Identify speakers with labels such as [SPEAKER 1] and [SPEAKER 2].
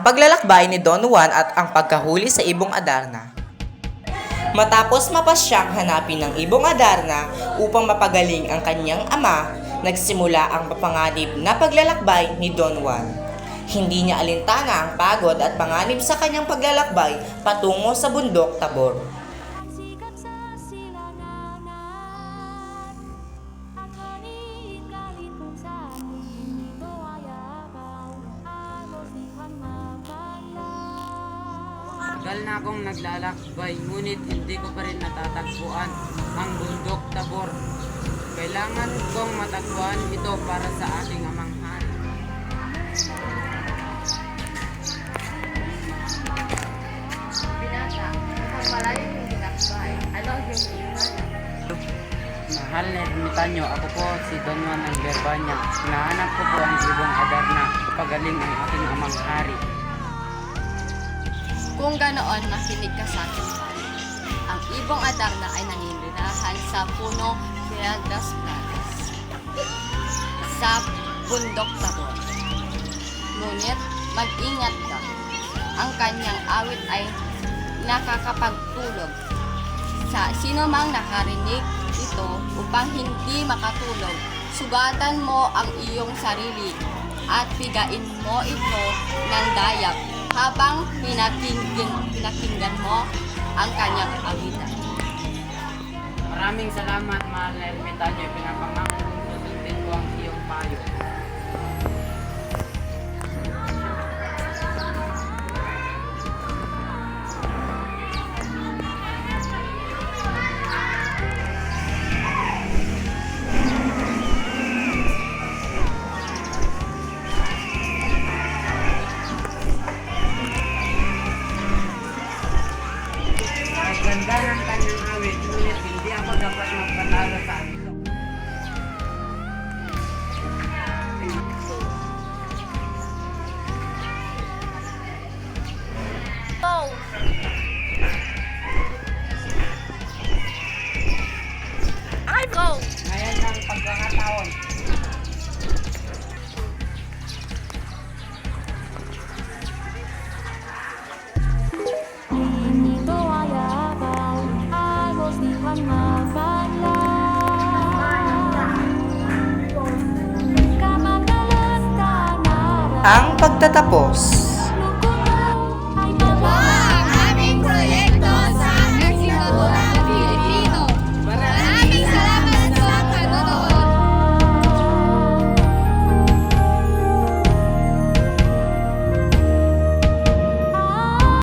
[SPEAKER 1] ang paglalakbay ni Don Juan at ang pagkahuli sa Ibong Adarna. Matapos mapasyang hanapin ng Ibong Adarna upang mapagaling ang kanyang ama, nagsimula ang mapanganib na paglalakbay ni Don Juan. Hindi niya alintana ang pagod at panganib sa kanyang paglalakbay patungo sa bundok Tabor.
[SPEAKER 2] Tagal na akong naglalakbay, ngunit hindi ko pa rin natatagpuan ang bundok Tabor. Kailangan kong matagpuan ito para sa aking amang hari.
[SPEAKER 3] Binata, mukhang malayo yung ginakbay. Ano ang iyong hinahanap?
[SPEAKER 2] Mahal na ermitanyo, ako po si Don Juan ng Verbania. Hinahanap ko po ang Ibong Adarna, pagaling ang aking amang hari.
[SPEAKER 3] Kung ganoon, makinig ka sa akin. Ang Ibong Adarna ay naninirahan sa puno Piedras Blancas sa bundok Tabor. Ngunit mag-ingat ka. Ang kanyang awit ay nakakapagtulog sa sino mang nakarinig ito upang hindi makatulog. Sugatan mo ang iyong sarili at bigain mo ito ng dayap habang pinakinggan mo ang kanyang awitan.
[SPEAKER 2] Maraming salamat, mahal na ermitanyo. Pinapangako kong susundin ko ang iyong payo. Ganda ng kanyang awit, ngunit hindi ako dapat magpatalo sa ito.
[SPEAKER 3] Go! I go!
[SPEAKER 2] Ngayon ang pagkakataon.
[SPEAKER 4] Dito ay abaw, agos di pa mapala. Kamagalas ka na
[SPEAKER 1] Ang pagtatapos.